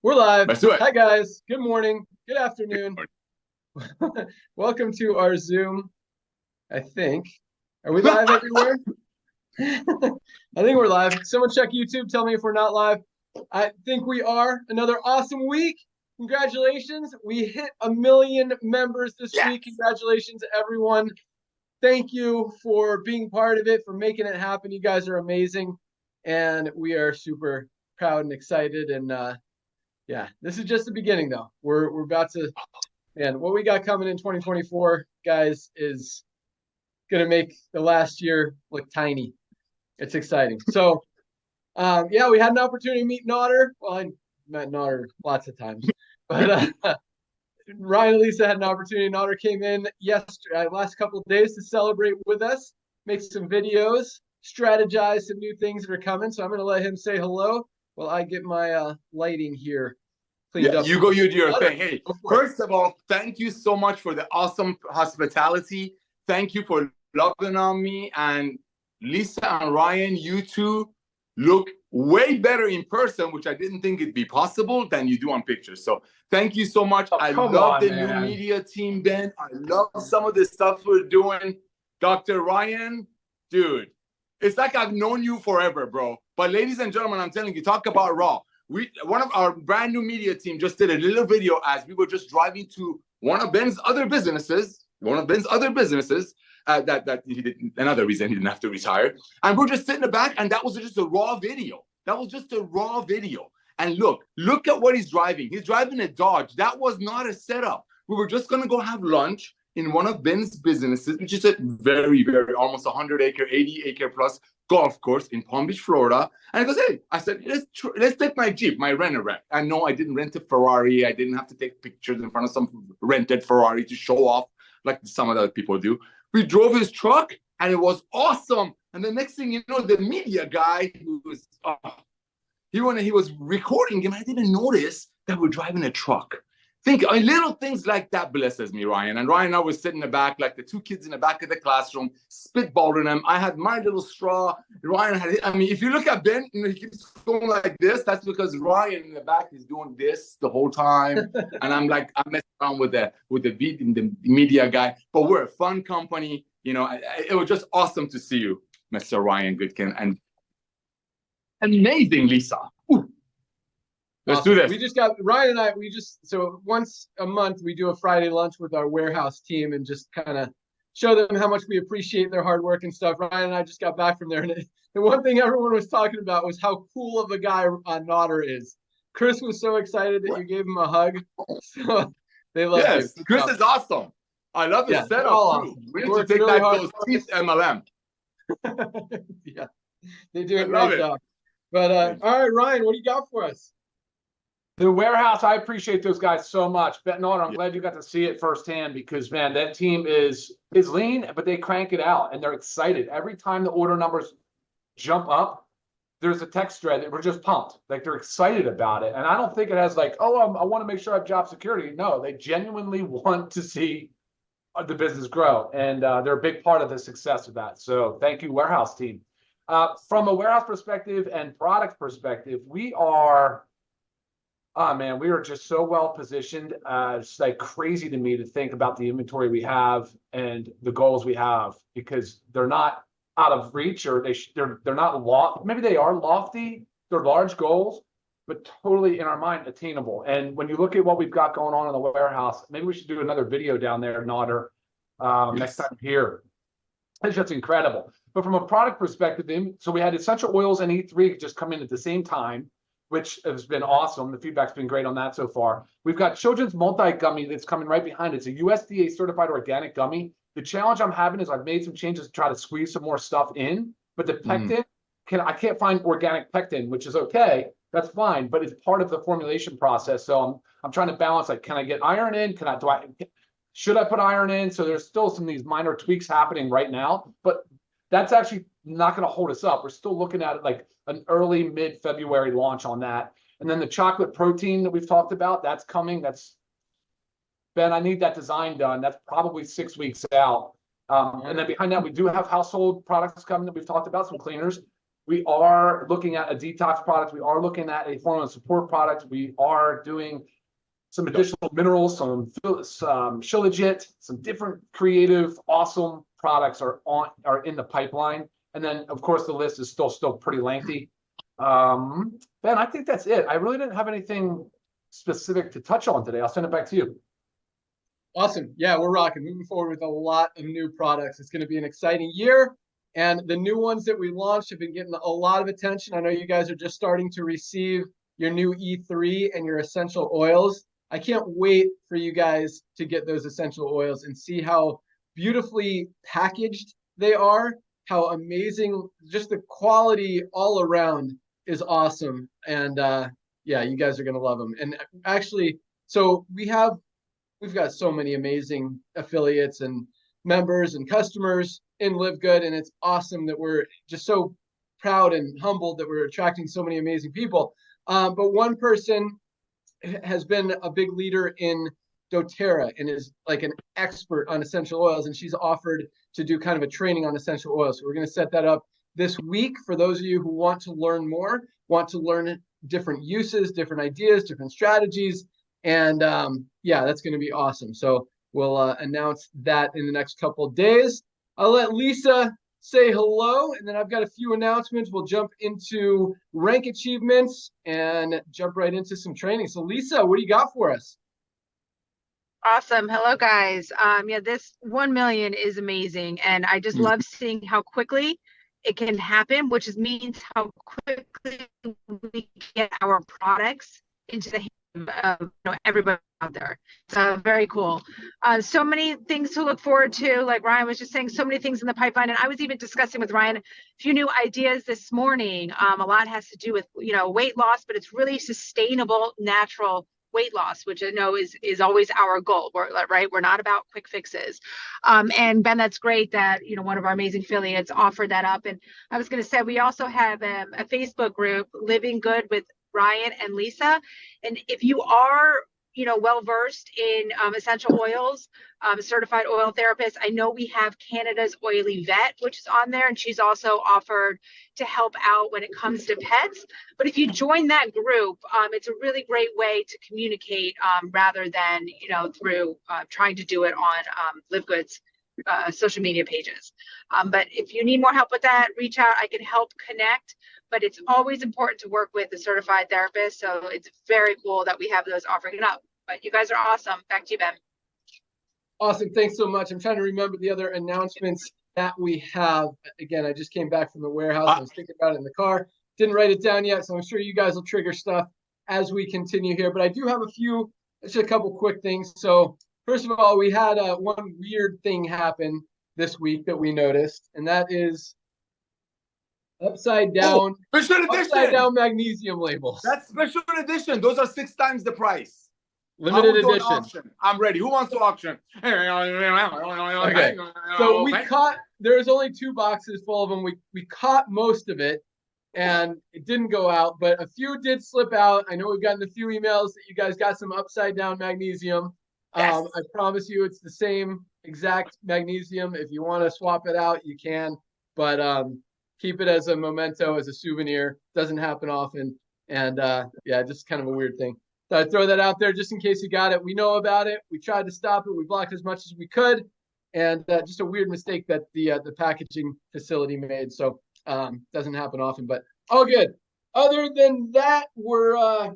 We're live. Let's do it. Hi, guys. Good morning. Good afternoon. Welcome to our Zoom. I think. Are we live everywhere? I think we're live. Someone check YouTube. Tell me if we're not live. I think we are. Another awesome week. Congratulations. We hit 1 million members this week. Congratulations, everyone. Thank you for being part of it, for making it happen. You guys are amazing. And we are super proud and excited. And yeah, this is just the beginning, though. We're about to, man, what we got coming in 2024, guys, is going to make the last year look tiny. It's exciting. So, yeah, we had an opportunity to meet Nauder. Well, I met Nauder lots of times. But Ryan and Lisa had an opportunity. Nauder came in yesterday, last couple of days to celebrate with us, make some videos, strategize some new things that are coming. So I'm going to let him say hello while I get my lighting here cleaned up. You do your thing. Hey, first of all, thank you so much for the awesome hospitality. Thank you for loving on me. And Lisa and Ryan, you two look way better in person, which I didn't think it'd be possible, than you do on pictures. So thank you so much. I love the new media team, Ben. I love some of the stuff we're doing. Dr. Ryan, dude, it's like I've known you forever, bro. But ladies and gentlemen, I'm telling you, talk about raw. One of our brand new media team just did a little video as we were just driving to one of Ben's other businesses, that he did, another reason he didn't have to retire. And we're just sitting in the back, and that was just a raw video. That was just a raw video. And look at what he's driving. He's driving a Dodge. That was not a setup. We were just going to go have lunch in one of Ben's businesses, which is a very, very almost 100-acre, 80-acre plus golf course in Palm Beach, Florida. And he goes, hey, I said, let's take my Jeep, my rent-a-wreck. And no, I didn't rent a Ferrari. I didn't have to take pictures in front of some rented Ferrari to show off like some of the other people do. We drove his truck, and it was awesome. And the next thing you know, the media guy who was, he was recording him. I didn't notice that we're driving a truck. Little things like that blesses me, Ryan. And Ryan and I was sitting in the back, like the two kids in the back of the classroom, spitballing them. I had my little straw. Ryan had, if you look at Ben, he keeps going like this. That's because Ryan in the back is doing this the whole time. And I'm messing around with the media guy. But we're a fun company. It was just awesome to see you, Mr. Ryan Goodkin. And amazing, Lisa. Ooh. Let's do this. We just got Ryan and I. So once a month we do a Friday lunch with our warehouse team and just kind of show them how much we appreciate their hard work and stuff. Ryan and I just got back from there, and the one thing everyone was talking about was how cool of a guy Nauder is. Chris was so excited that you gave him a hug. So they love you. Yes, Chris is awesome. I love the setup too. Awesome. We need to take really those teeth MLM. Yeah, they do a great job. But all right, Ryan, what do you got for us? The warehouse, I appreciate those guys so much. Nauder, I'm glad you got to see it firsthand because, man, that team is lean, but they crank it out, and they're excited. Every time the order numbers jump up, there's a text thread that we're just pumped. Like, they're excited about it. And I don't think it has like, I want to make sure I have job security. No, they genuinely want to see the business grow, and they're a big part of the success of that. So thank you, warehouse team. From a warehouse perspective and product perspective, we are... man, we are just so well positioned. It's like crazy to me to think about the inventory we have and the goals we have, because they're not out of reach, or they're not lofty. Maybe they are lofty. They're large goals, but totally in our mind attainable. And when you look at what we've got going on in the warehouse, maybe we should do another video down there, Nauder, next time here. It's just incredible. But from a product perspective, so we had essential oils and E3 just come in at the same time, which has been awesome. The feedback's been great on that so far. We've got children's multi-gummy that's coming right behind it. It's a USDA certified organic gummy. The challenge I'm having is I've made some changes to try to squeeze some more stuff in, but the pectin, I can't find organic pectin, which is okay. That's fine, but it's part of the formulation process. So I'm trying to balance, like, can I get iron in? Should I put iron in? So there's still some of these minor tweaks happening right now, but that's actually not going to hold us up. We're still looking at it like an early mid-February launch on that. And then the chocolate protein that we've talked about, that's coming. Ben, I need that design done. That's probably 6 weeks out. And then behind that, we do have household products coming that we've talked about, some cleaners. We are looking at a detox product. We are looking at a hormone support product. We are doing some additional minerals, some shilajit, some different creative, awesome products are in the pipeline. And then, of course, the list is still pretty lengthy. Ben, I think that's it. I really didn't have anything specific to touch on today. I'll send it back to you. Awesome. Yeah, we're rocking. Moving forward with a lot of new products. It's going to be an exciting year. And the new ones that we launched have been getting a lot of attention. I know you guys are just starting to receive your new E3 and your essential oils. I can't wait for you guys to get those essential oils and see how beautifully packaged they are, how amazing, just the quality all around is awesome. And yeah, you guys are going to love them. And actually, so we've got so many amazing affiliates and members and customers in LiveGood, and it's awesome that we're just so proud and humbled that we're attracting so many amazing people. But one person has been a big leader in doTERRA and is like an expert on essential oils, and she's offered to do kind of a training on essential oils. So we're going to set that up this week for those of you who want to learn more, want to learn different uses, different ideas, different strategies. And yeah, that's going to be awesome. So we'll announce that in the next couple of days. I'll let Lisa say hello, and then I've got a few announcements. We'll jump into rank achievements and jump right into some training. So Lisa, what do you got for us? Awesome. Hello, guys. Yeah, this 1 million is amazing. And I just love seeing how quickly it can happen, which means how quickly we get our products into the hands of everybody out there. So very cool. So many things to look forward to. Like Ryan was just saying, so many things in the pipeline. And I was even discussing with Ryan a few new ideas this morning. A lot has to do with, weight loss, but it's really sustainable, natural weight loss, which I know is always our goal. We're not about quick fixes. And Ben, that's great that one of our amazing affiliates offered that up. And I was going to say we also have a Facebook group, Living Good with Ryan and Lisa. And if you are well versed in essential oils, certified oil therapist, I know we have Canada's Oily Vet, which is on there, and she's also offered to help out when it comes to pets. But if you join that group, it's a really great way to communicate rather than through trying to do it on LiveGood's social media pages. But if you need more help with that, reach out. I can help connect. But it's always important to work with a certified therapist. So it's very cool that we have those offering it up. But you guys are awesome. Back to you, Ben. Awesome. Thanks so much. I'm trying to remember the other announcements that we have. Again, I just came back from the warehouse. I was thinking about it in the car. Didn't write it down yet. So I'm sure you guys will trigger stuff as we continue here. But I do have just a couple quick things. So first of all, we had one weird thing happen this week that we noticed. And that is upside down magnesium labels. That's special edition. Those are 6 times the price. Limited edition. I'm ready. Who wants to auction? Okay. So we caught, there's only 2 boxes full of them. We caught most of it and it didn't go out, but a few did slip out. I know we've gotten a few emails that you guys got some upside down magnesium. Yes. I promise you it's the same exact magnesium. If you want to swap it out, you can, but keep it as a memento, as a souvenir. Doesn't happen often. And yeah, just kind of a weird thing. So I'd throw that out there just in case you got it. We know about it. We tried to stop it. We blocked as much as we could. And just a weird mistake that the packaging facility made. So doesn't happen often, but all good. Other than that, we're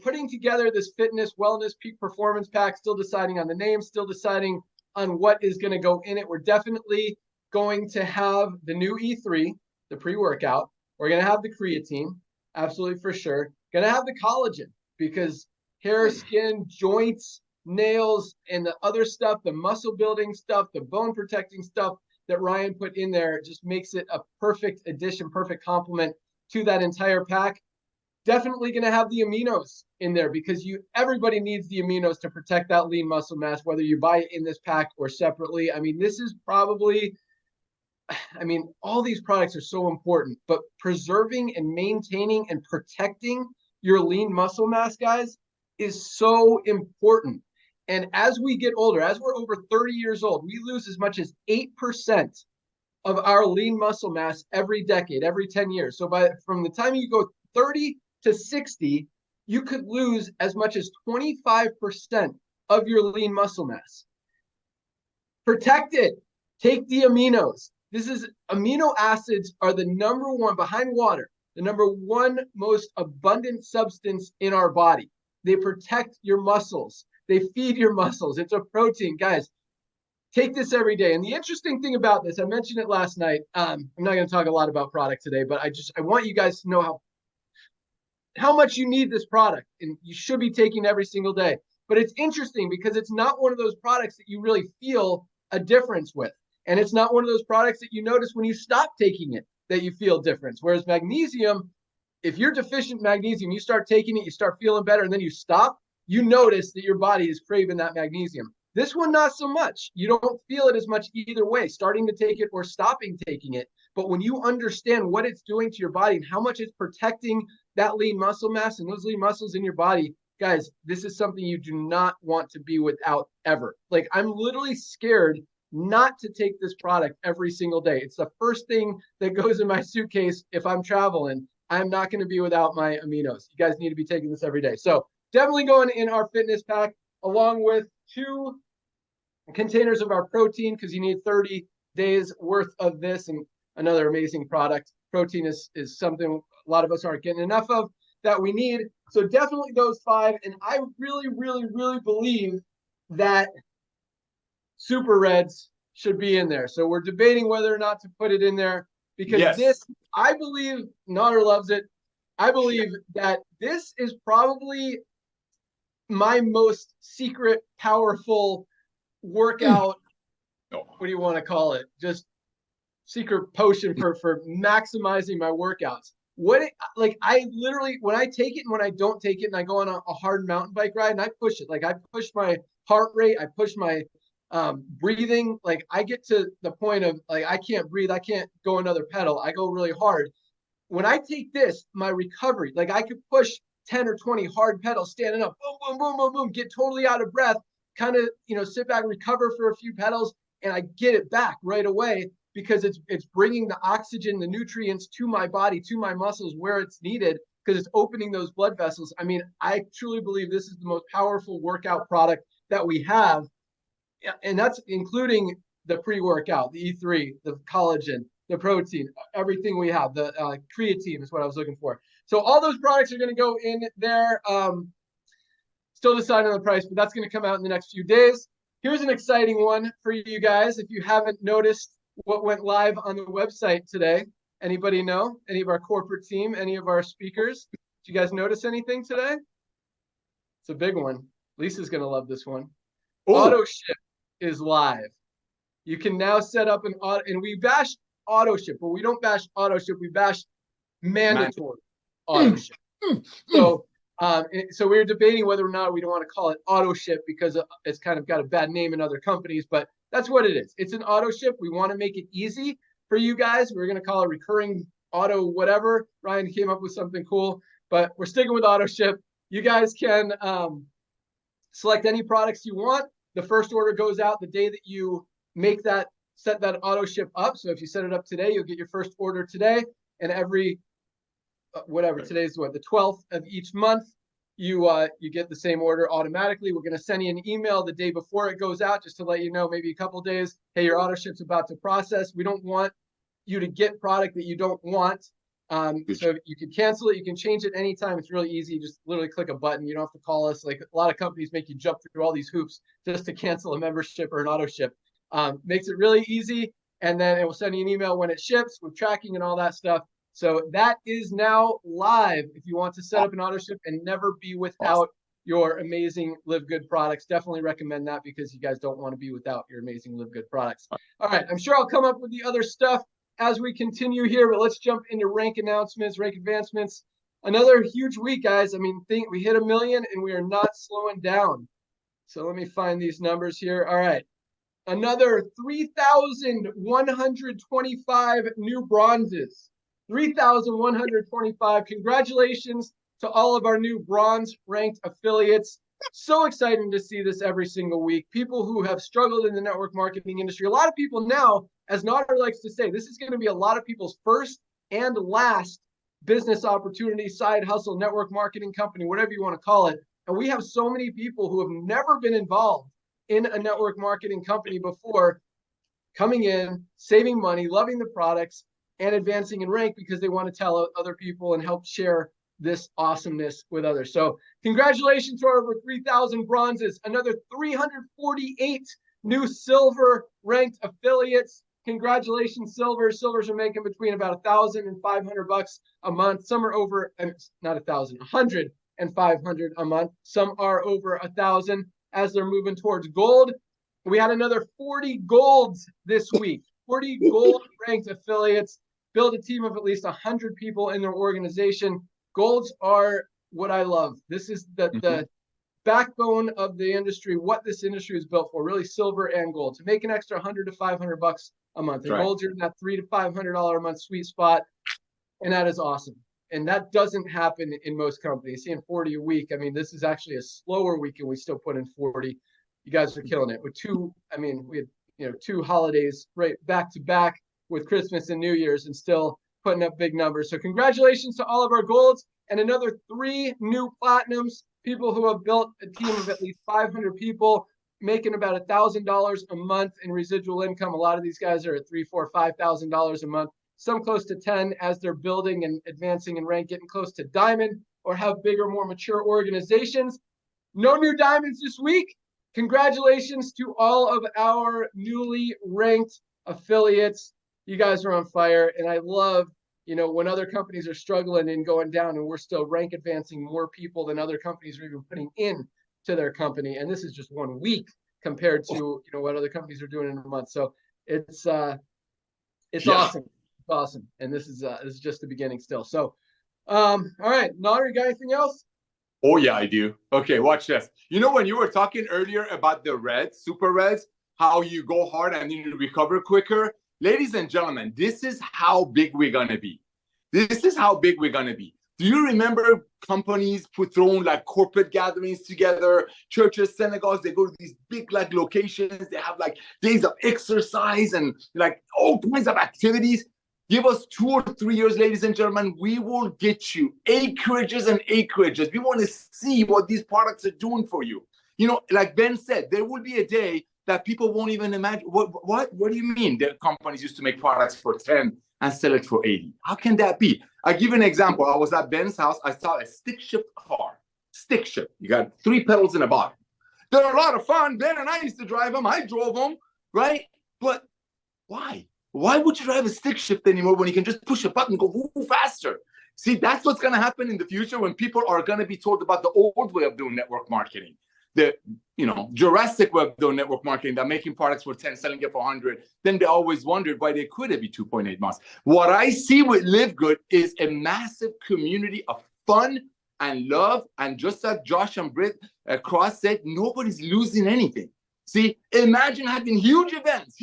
putting together this fitness, wellness, peak performance pack, still deciding on the name, still deciding on what is going to go in it. We're definitely going to have the new E3, the pre-workout. We're going to have the creatine, absolutely for sure. Going to have the collagen because hair, skin, joints, nails, and the other stuff, the muscle building stuff, the bone protecting stuff that Ryan put in there just makes it a perfect addition, perfect complement to that entire pack. Definitely going to have the aminos in there because everybody needs the aminos to protect that lean muscle mass, whether you buy it in this pack or separately. I mean, this is probably, all these products are so important, but preserving and maintaining and protecting your lean muscle mass, guys, is so important. And as we get older, as we're over 30 years old, we lose as much as 8% of our lean muscle mass every decade, every 10 years. So from the time you go 30 to 60, you could lose as much as 25% of your lean muscle mass. Protect it. Take the aminos. Amino acids are the number one, behind water, the number one most abundant substance in our body. They protect your muscles. They feed your muscles. It's a protein. Guys, take this every day. And the interesting thing about this, I mentioned it last night. I'm not going to talk a lot about product today, but I want you guys to know how much you need this product, and you should be taking every single day. But it's interesting because it's not one of those products that you really feel a difference with. And it's not one of those products that you notice when you stop taking it that you feel difference. Whereas magnesium, if you're deficient in magnesium, you start taking it, you start feeling better, and then you stop, you notice that your body is craving that magnesium. This one, not so much. You don't feel it as much either way, starting to take it or stopping taking it. But when you understand what it's doing to your body and how much it's protecting that lean muscle mass and those lean muscles in your body, guys, this is something you do not want to be without ever. Like, I'm literally scared not to take this product every single day. It's the first thing that goes in my suitcase if I'm traveling. I'm not going to be without my aminos. You guys need to be taking this every day. So definitely going in our fitness pack, along with 2 containers of our protein, because you need 30 days worth of this, and another amazing product. Protein is something a lot of us aren't getting enough of that we need. So definitely those 5. And I really, really, really believe that Super Reds should be in there. So we're debating whether or not to put it in there, because this, I believe, Nauder loves it. I believe that this is probably my most secret, powerful workout. What do you want to call it? Just secret potion for maximizing my workouts. I literally, when I take it and when I don't take it, and I go on a hard mountain bike ride and I push it, like I push my heart rate, I push my breathing, like I get to the point of like, I can't breathe, I can't go another pedal, I go really hard. When I take this, my recovery, like I could push 10 or 20 hard pedals standing up, boom, boom, boom, boom, boom, get totally out of breath, kind of, sit back, recover for a few pedals, and I get it back right away, because it's bringing the oxygen, the nutrients to my body, to my muscles where it's needed, because it's opening those blood vessels. I mean, I truly believe this is the most powerful workout product that we have. And that's including the pre-workout, the E3, the collagen, the protein, everything we have. The creatine is what I was looking for. So all those products are going to go in there. Still deciding on the price, but that's going to come out in the next few days. Here's an exciting one for you guys. If you haven't noticed what went live on the website today, anybody know? Any of our corporate team, any of our speakers? Did you guys notice anything today? It's a big one. Lisa's going to love this one. Auto ship is live. You can now set up an auto, and we bash auto ship, but we don't bash auto ship. We bash mandatory auto ship. So we were debating whether or not we don't want to call it auto ship, because it's kind of got a bad name in other companies, but that's what it is. It's an auto ship. We want to make it easy for you guys. We're going to call it recurring auto whatever. Ryan came up with something cool, but we're sticking with auto ship. You guys can select any products you want. The first order goes out the day that you set that auto ship up. So if you set it up today, you'll get your first order today, and every today's the 12th of each month, you get the same order automatically. We're going to send you an email the day before it goes out, just to let you know, maybe a couple days, hey, your auto ship's about to process. We don't want you to get product that you don't want. So you can cancel it, you can change it anytime. It's really easy. You just literally click a button. You don't have to call us. Like, a lot of companies make you jump through all these hoops just to cancel a membership or an auto ship. Makes it really easy, and then it will send you an email when it ships with tracking and all that stuff. So that is now live. If you want to set up an auto ship and never be without your amazing Live Good products, definitely recommend that, because you guys don't want to be without your amazing Live Good products. All right, I'm sure I'll come up with the other stuff as we continue here, but let's jump into rank announcements, rank advancements. Another huge week, guys. I mean, we hit 1 million and we are not slowing down. So let me find these numbers here. All right. Another 3,125 new bronzes. 3,125. Congratulations to all of our new bronze ranked affiliates. So exciting to see this every single week. People who have struggled in the network marketing industry. A lot of people now, as Nauder likes to say, this is going to be a lot of people's first and last business opportunity, side hustle, network marketing company, whatever you want to call it. And we have so many people who have never been involved in a network marketing company before, coming in, saving money, loving the products, and advancing in rank because they want to tell other people and help share this awesomeness with others. So congratulations to our over 3,000 bronzes, another 348 new silver ranked affiliates. Congratulations, Silver. Silvers are making between about $1,000 and $500 a month. Some are over, not 1,000, 100 and 500 a month. Some are over 1,000 as they're moving towards gold. We had another 40 golds this week, 40 gold ranked affiliates. Build a team of at least 100 people in their organization. Golds are what I love. This is the backbone of the industry, what this industry is built for, really silver and gold. To make an extra $100 to $500 a month. And golds are in that $300 to $500 a month sweet spot. And that is awesome. And that doesn't happen in most companies. Seeing 40 a week, I mean, this is actually a slower week and we still put in 40. You guys are killing it. With we had, 2 holidays right back to back with Christmas and New Year's and still putting up big numbers. So congratulations to all of our golds and another 3 new platinums, people who have built a team of at least 500 people, making about $1,000 a month in residual income. A lot of these guys are at $3,000, $4,000, $5,000 a month, some close to 10 as they're building and advancing in rank, getting close to diamond or have bigger, more mature organizations. No new diamonds this week. Congratulations to all of our newly ranked affiliates. You guys are on fire. And I love, when other companies are struggling and going down and we're still rank advancing more people than other companies are even putting in to their company. And this is just 1 week compared to, what other companies are doing in a month. So it's awesome. It's awesome. And this is just the beginning still. So, all right, Nauder, you got anything else? Oh, yeah, I do. Okay, watch this. When you were talking earlier about the reds, super reds, how you go hard and you recover quicker. Ladies and gentlemen, this is how big we're going to be. This is how big we're going to be. Do you remember companies throwing like corporate gatherings together, churches, synagogues, they go to these big like locations, they have like days of exercise and like all kinds of activities. Give us 2 or 3 years, ladies and gentlemen, we will get you acreages and acreages. We want to see what these products are doing for you. Like Ben said, there will be a day that people won't even imagine. What do you mean? The companies used to make products for 10 and sell it for 80. How can that be? I'll give you an example. I was at Ben's house. I saw a stick shift car. Stick shift. You got 3 pedals in a bottom. They're a lot of fun. Ben and I used to drive them. I drove them, right? But why? Why would you drive a stick shift anymore when you can just push a button and go faster? See, that's what's going to happen in the future when people are going to be told about the old way of doing network marketing. The Jurassic way of doing network marketing, that making products for 10, selling it for 100. Then they always wondered why they could be 2.8 months. What I see with LiveGood is a massive community of fun and love. And just as Josh and Britt Cross said, nobody's losing anything. See, imagine having huge events,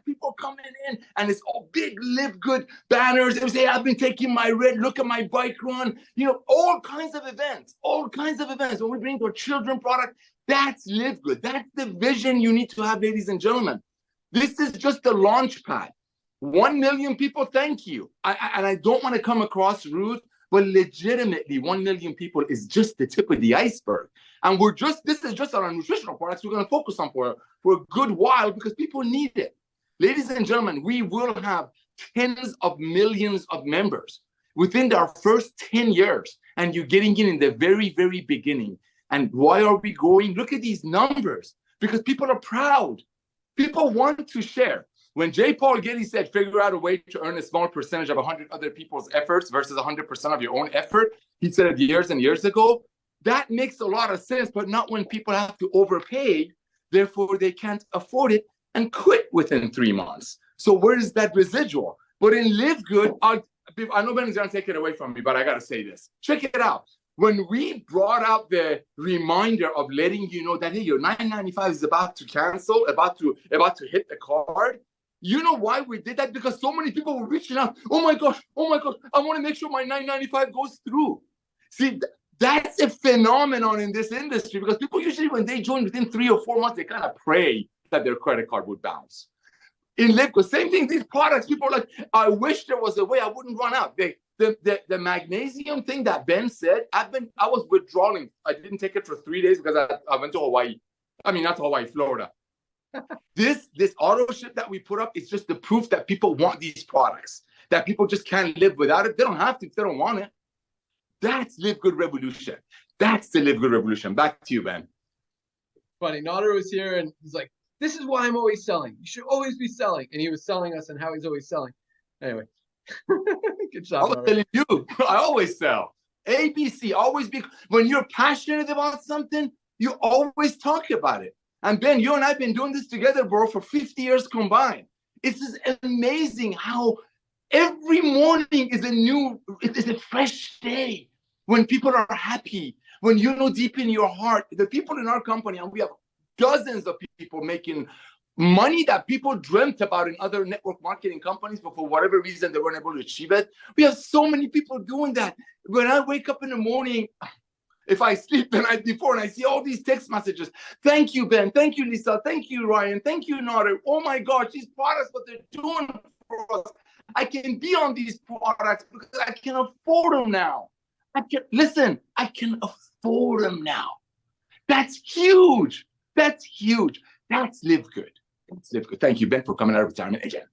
people coming in, and it's all big LiveGood banners. They say, I've been taking my red, look at my bike run, all kinds of events. When we bring our children product, that's LiveGood. That's the vision you need to have, ladies and gentlemen. This is just the launch pad. 1 million people, thank you. And I don't want to come across rude, but legitimately 1 million people is just the tip of the iceberg. And this is just our nutritional products we're going to focus on for a good while because people need it. Ladies and gentlemen, we will have tens of millions of members within our first 10 years. And you're getting in the very, very beginning. And why are we growing? Look at these numbers. Because people are proud. People want to share. When J. Paul Getty said, figure out a way to earn a small percentage of 100 other people's efforts versus 100% of your own effort, he said it years and years ago. That makes a lot of sense, but not when people have to overpay, therefore they can't afford it and quit within 3 months. So where is that residual? But in LiveGood, I know Ben's going to take it away from me, but I got to say this. Check it out. When we brought out the reminder of letting you know that, hey, your $9.95 is about to cancel, about to hit the card, you know why we did that? Because so many people were reaching out. Oh my gosh, I want to make sure my $9.95 goes through. See, That's a phenomenon in this industry because people usually, when they join within 3 or 4 months, they kind of pray that their credit card would bounce. In LiveGood, same thing, these products, people are like, I wish there was a way I wouldn't run out. The magnesium thing that Ben said, I was withdrawing. I didn't take it for 3 days because I went to Hawaii. I mean, not to Hawaii, Florida. This auto ship that we put up is just the proof that people want these products, that people just can't live without it. They don't have to if they don't want it. That's LiveGood revolution. That's the LiveGood revolution. Back to you, Ben. Funny, Nauder was here and he's like, this is why I'm always selling. You should always be selling. And he was selling us and how he's always selling. Anyway, good job. I was telling you, I always sell. ABC, always be. When you're passionate about something, you always talk about it. And Ben, you and I have been doing this together, bro, for 50 years combined. It's just amazing how every morning is it is a fresh day. When people are happy, when you know deep in your heart, the people in our company, and we have dozens of people making money that people dreamt about in other network marketing companies, but for whatever reason, they weren't able to achieve it. We have so many people doing that. When I wake up in the morning, if I sleep the night before and I see all these text messages, thank you, Ben, thank you, Lisa, thank you, Ryan, thank you, Nauder. Oh my gosh, these products, what they're doing for us. I can be on these products because I can afford them now. I can afford them now. That's huge. That's huge. That's LiveGood. That's LiveGood. Thank you, Ben, for coming out of retirement again.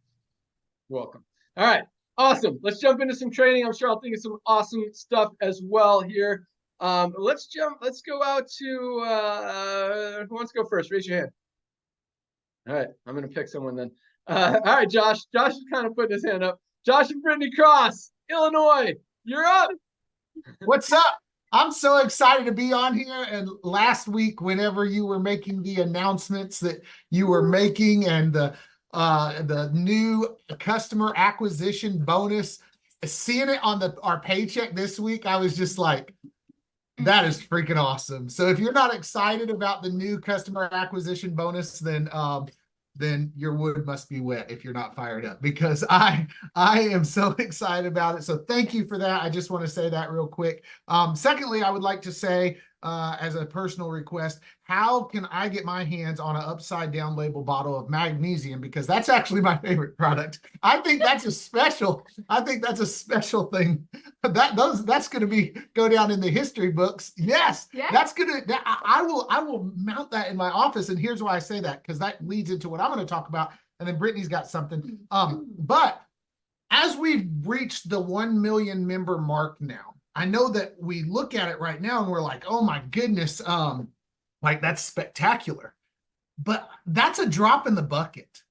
Welcome. All right. Awesome. Let's jump into some training. I'm sure I'll think of some awesome stuff as well here. Let's go out to who wants to go first? Raise your hand. All right. I'm going to pick someone then. All right, Josh. Josh is kind of putting his hand up. Josh and Brittany Cross, Illinois. You're up. What's up? I'm so excited to be on here. And last week, whenever you were making the announcements that you were making and the new customer acquisition bonus, seeing it on our paycheck this week, I was just like, that is freaking awesome. So if you're not excited about the new customer acquisition bonus, then your wood must be wet if you're not fired up, because I am so excited about it. So thank you for that. I just want to say that real quick. Secondly, I would like to say, as a personal request, how can I get my hands on an upside down label bottle of magnesium? Because that's actually my favorite product. I think that's a special thing. That's going to go down in the history books. Yes, yeah. I will mount that in my office. And here's why I say that, because that leads into what I'm going to talk about. And then Brittany's got something. But as we've reached the 1 million member mark now, I know that we look at it right now and we're like, oh my goodness, like that's spectacular. But that's a drop in the bucket.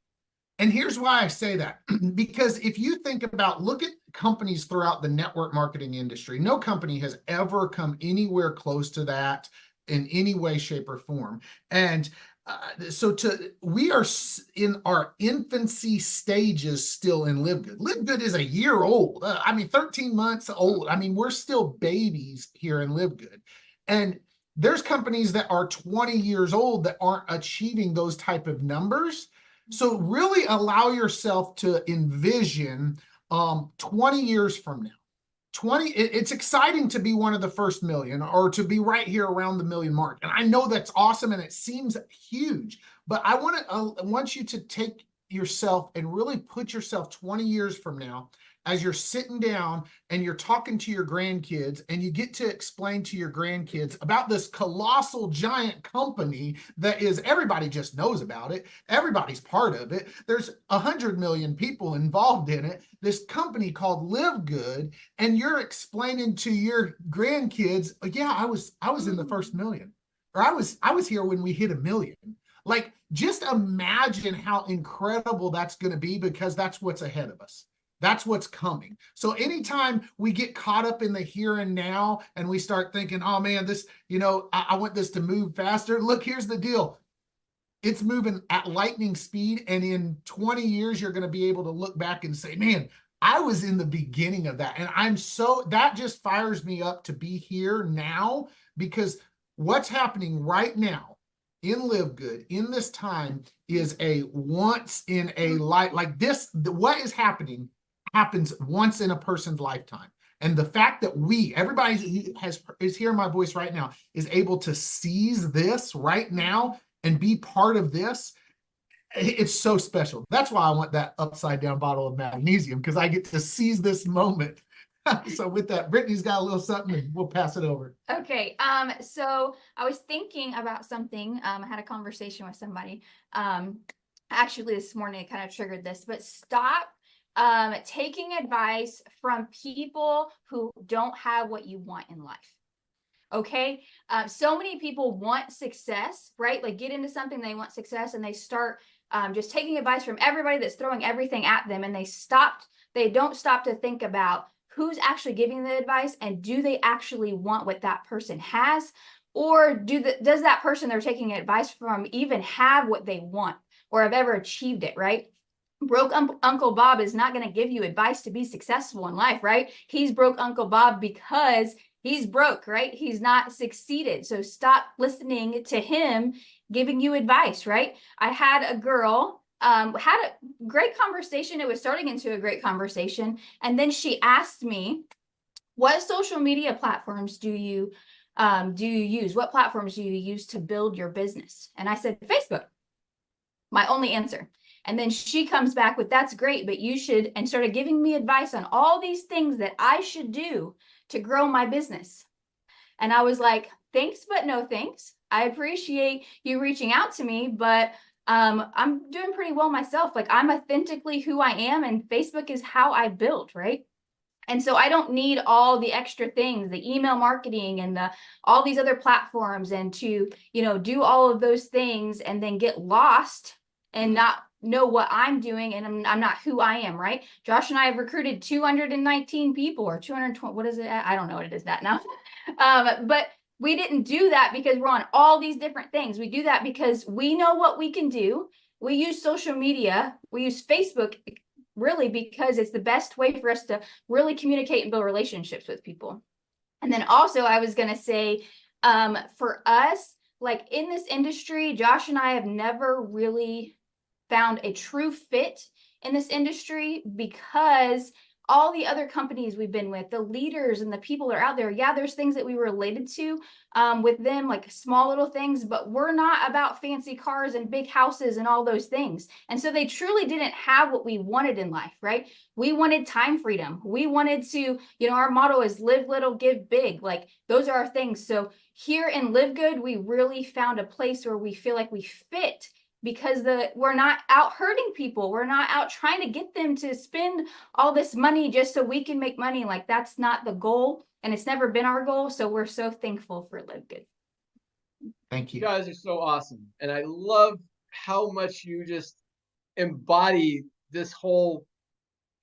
And here's why I say that. Because if you think about, look at companies throughout the network marketing industry, no company has ever come anywhere close to that in any way, shape, or form. And we are in our infancy stages still in LiveGood. LiveGood is a year old. 13 months old. I mean, we're still babies here in LiveGood. And there's companies that are 20 years old that aren't achieving those type of numbers. So really allow yourself to envision 20 years from now. It's exciting to be one of the first million, or to be right here around the million mark. And I know that's awesome and it seems huge, but I want you to take yourself and really put yourself 20 years from now, as you're sitting down and you're talking to your grandkids and you get to explain to your grandkids about this colossal giant company that is, everybody just knows about it. Everybody's part of it. There's 100 million people involved in it. This company called LiveGood, and you're explaining to your grandkids, yeah, I was in the first million, or I was here when we hit 1 million. Like, just imagine how incredible that's going to be, because that's what's ahead of us. That's what's coming. So anytime we get caught up in the here and now and we start thinking, oh man, this, I want this to move faster. Look, here's the deal. It's moving at lightning speed. And in 20 years, you're going to be able to look back and say, man, I was in the beginning of that. And that just fires me up to be here now, because what's happening right now in LiveGood in this time is a once in a life, like this, what is happening happens once in a person's lifetime. And the fact that everybody is hearing my voice right now, is able to seize this right now and be part of this, it's so special. That's why I want that upside down bottle of magnesium, because I get to seize this moment. So with that, Brittany's got a little something, and we'll pass it over. Okay. So I was thinking about something. I had a conversation with somebody. Actually this morning, it kind of triggered this, but stop taking advice from people who don't have what you want in life. Okay. So many people want success, right? Like get into something, they want success, and they start just taking advice from everybody that's throwing everything at them. And they don't stop to think about who's actually giving the advice, and do they actually want what that person has? Or does that person they're taking advice from even have what they want or have ever achieved it, right? Broke Uncle Bob is not going to give you advice to be successful in life, right? He's broke Uncle Bob because he's broke, right? He's not succeeded. So stop listening to him giving you advice, right? I had a girl had a great conversation. It was starting into a great conversation. And then she asked me, what social media platforms do you use? What platforms do you use to build your business? And I said, Facebook, my only answer. And then she comes back with, that's great, but you should, and started giving me advice on all these things that I should do to grow my business. And I was like, thanks, but no thanks. I appreciate you reaching out to me, but I'm doing pretty well myself. Like I'm authentically who I am, and Facebook is how I build, right? And so I don't need all the extra things, the email marketing and all these other platforms, and to, do all of those things and then get lost and not know what I'm doing, and I'm not who I am, right? Josh and I have recruited 219 people, or 220, what is it? I don't know what it is that now. But we didn't do that because we're on all these different things. We do that because we know what we can do. We use social media. We use Facebook really because it's the best way for us to really communicate and build relationships with people. And then also I was going to say, for us, like in this industry, Josh and I have never really found a true fit in this industry, because all the other companies we've been with, the leaders and the people that are out there, yeah, there's things that we related to with them, like small little things, but we're not about fancy cars and big houses and all those things. And so they truly didn't have what we wanted in life, right? We wanted time freedom. We wanted to, our motto is live little, give big. Like those are our things. So here in Live Good, we really found a place where we feel like we fit, because we're not out hurting people. We're not out trying to get them to spend all this money just so we can make money. Like that's not the goal, and it's never been our goal. So we're so thankful for Live Good. Thank you. You guys are so awesome. And I love how much you just embody this whole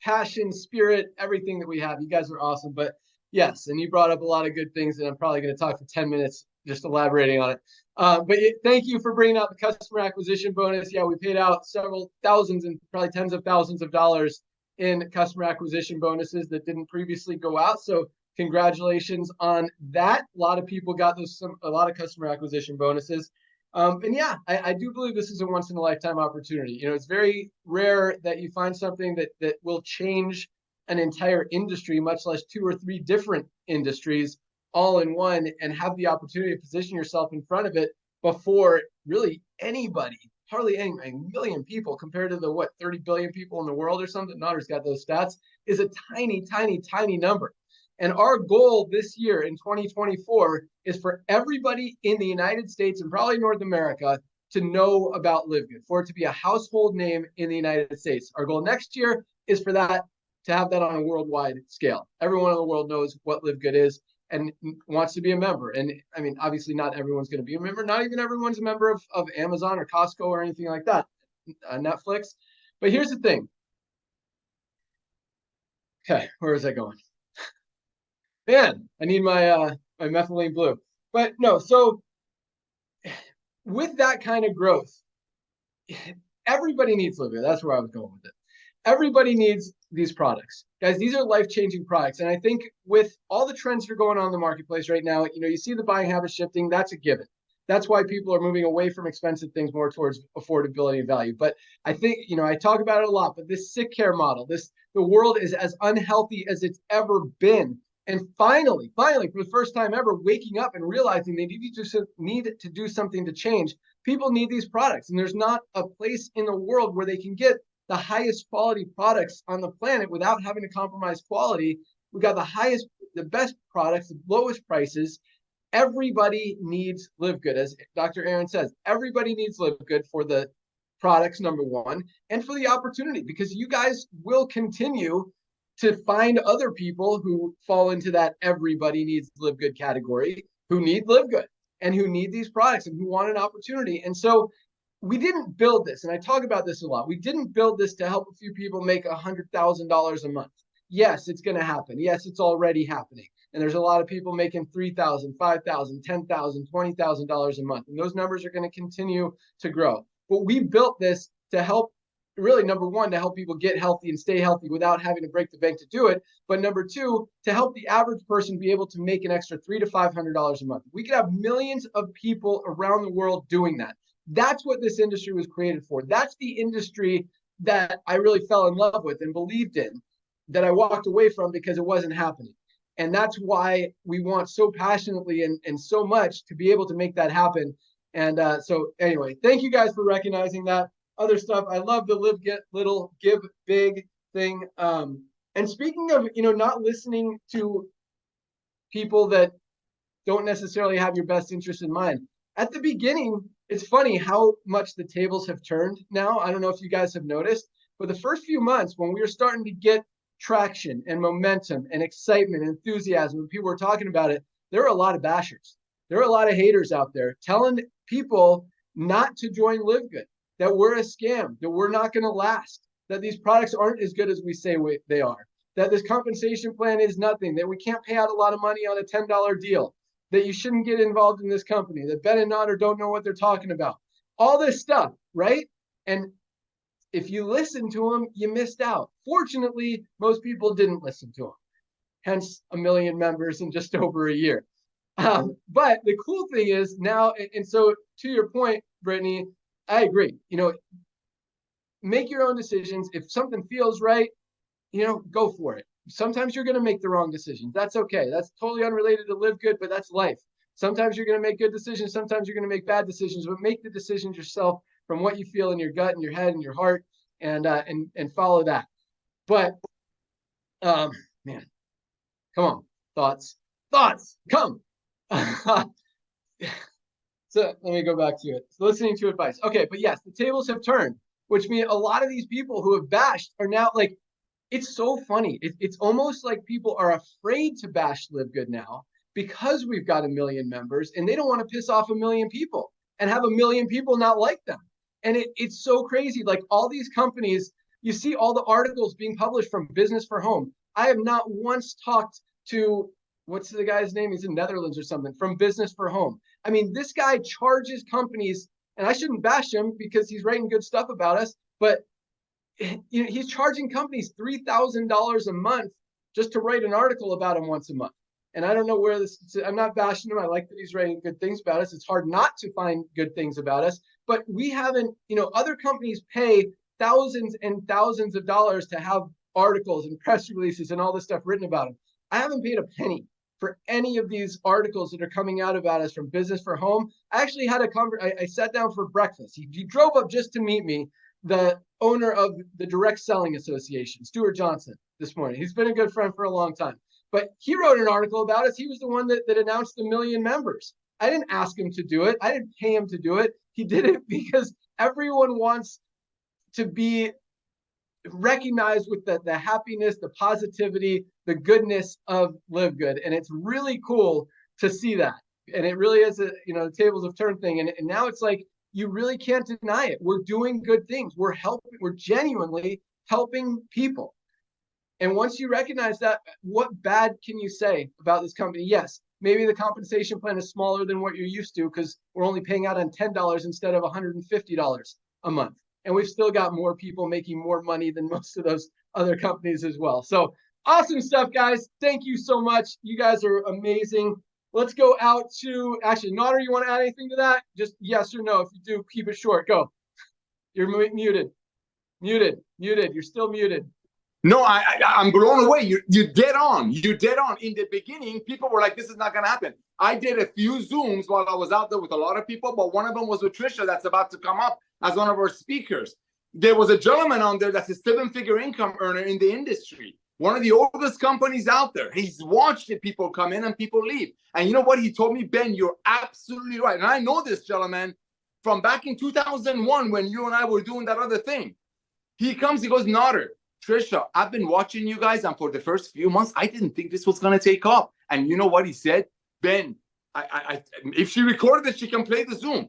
passion, spirit, everything that we have. You guys are awesome. But yes, and you brought up a lot of good things, and I'm probably going to talk for 10 minutes just elaborating on it. But thank you for bringing out the customer acquisition bonus. Yeah, we paid out several thousands and probably tens of thousands of dollars in customer acquisition bonuses that didn't previously go out. So congratulations on that. A lot of people got a lot of customer acquisition bonuses. And yeah, I do believe this is a once in a lifetime opportunity. It's very rare that you find something that will change an entire industry, much less 2 or 3 different industries all in one, and have the opportunity to position yourself in front of it before really anybody, hardly any, a million people compared to the 30 billion people in the world or something. Nauder's got those stats, is a tiny, tiny, tiny number. And our goal this year in 2024 is for everybody in the United States and probably North America to know about Live Good, for it to be a household name in the United States. Our goal next year is for that to have that on a worldwide scale. Everyone in the world knows what Live Good is and wants to be a member. And I mean, obviously not everyone's going to be a member. Not even everyone's a member of Amazon or Costco or anything like that, Netflix. But here's the thing. Okay, where is that going? Man, I need my my methylene blue. But no, so with that kind of growth, everybody needs Live Good. That's where I was going with it. Everybody needs these products. Guys, these are life-changing products. And I think with all the trends that are going on in the marketplace right now, you see the buying habits shifting. That's a given. That's why people are moving away from expensive things more towards affordability and value. But I think, I talk about it a lot, but this sick care model, the world is as unhealthy as it's ever been. And finally, for the first time ever, waking up and realizing they need to do something to change. People need these products, and there's not a place in the world where they can get the highest quality products on the planet without having to compromise quality. We got the best products, the lowest prices. Everybody needs Live Good, as Dr. Aaron says. Everybody needs Live Good for the products, number one, and for the opportunity, because you guys will continue to find other people who fall into that everybody needs Live Good category, who need Live Good and who need these products and who want an opportunity. And so we didn't build this, and I talk about this a lot. We didn't build this to help a few people make $100,000 a month. Yes, it's going to happen. Yes, it's already happening. And there's a lot of people making $3,000, $5,000, $10,000, $20,000 a month. And those numbers are going to continue to grow. But we built this to help, really, number one, to help people get healthy and stay healthy without having to break the bank to do it. But number two, to help the average person be able to make an extra $300 to $500 a month. We could have millions of people around the world doing that. That's what this industry was created for. That's the industry that I really fell in love with and believed in, that I walked away from because it wasn't happening. And that's why we want so passionately and so much to be able to make that happen. And so anyway, thank you guys for recognizing that. Other stuff, I love the live, get little, give big thing. And speaking of, not listening to people that don't necessarily have your best interest in mind. At the beginning, it's funny how much the tables have turned now. I don't know if you guys have noticed, but the first few months when we were starting to get traction and momentum and excitement and enthusiasm, when people were talking about it, there were a lot of bashers. There are a lot of haters out there telling people not to join Live Good, that we're a scam, that we're not going to last, that these products aren't as good as we say they are, that this compensation plan is nothing, that we can't pay out a lot of money on a $10 deal, that you shouldn't get involved in this company, that Ben and Nauder don't know what they're talking about. All this stuff, right? And if you listen to them, you missed out. Fortunately, most people didn't listen to them. Hence 1 million members in just over a year. But the cool thing is now, and so to your point, Brittany, I agree. Make your own decisions. If something feels right, go for it. Sometimes you're going to make the wrong decisions. That's okay. That's totally unrelated to Live Good, but that's life. Sometimes you're going to make good decisions. Sometimes you're going to make bad decisions, but make the decisions yourself from what you feel in your gut and your head and your heart, and follow that. But man, come on, thoughts, come. So let me go back to it. So listening to advice. Okay, but yes, the tables have turned, which means a lot of these people who have bashed are now like, it's so funny. It's almost like people are afraid to bash Live Good now because we've got 1 million members, and they don't want to piss off 1 million people and have 1 million people not like them. And it's so crazy. Like all these companies, you see all the articles being published from Business for Home. I have not once talked to, what's the guy's name? He's in Netherlands or something, from Business for Home. I mean, this guy charges companies, and I shouldn't bash him because he's writing good stuff about us, but he's charging companies $3,000 a month just to write an article about him once a month. And I don't know where this, I'm not bashing him. I like that he's writing good things about us. It's hard not to find good things about us, but we haven't, other companies pay thousands and thousands of dollars to have articles and press releases and all this stuff written about them. I haven't paid a penny for any of these articles that are coming out about us from Business for Home. I actually had I sat down for breakfast. He drove up just to meet me, the owner of the Direct Selling Association, Stuart Johnson, this morning. He's been a good friend for a long time. But he wrote an article about us. He was the one that announced the 1 million members. I didn't ask him to do it. I didn't pay him to do it. He did it because everyone wants to be recognized with the happiness, the positivity, the goodness of Live Good. And it's really cool to see that. And it really is the tables have turned thing. And now it's like, you really can't deny it. We're doing good things. We're genuinely helping people. And once you recognize that, what bad can you say about this company? Yes, maybe the compensation plan is smaller than what you're used to because we're only paying out on $10 instead of $150 a month. And we've still got more people making more money than most of those other companies as well. So awesome stuff, guys. Thank you so much. You guys are amazing. Let's go out to, actually, Nauder, you want to add anything to that? Just yes or no. If you do, keep it short. Go. You're muted. You're still muted. No, I'm blown away. You're dead on. You're dead on. In the beginning, people were like, this is not going to happen. I did a few Zooms while I was out there with a lot of people, but one of them was with Trisha that's about to come up as one of our speakers. There was a gentleman on there that's a 7-figure income earner in the industry. One of the oldest companies out there. He's watched the people come in and people leave. And you know what? He told me, Ben, you're absolutely right. And I know this gentleman from back in 2001 when you and I were doing that other thing. He comes, he goes, Nauder, Trisha, I've been watching you guys, and for the first few months, I didn't think this was going to take off. And you know what he said? Ben, if she recorded it, she can play the Zoom.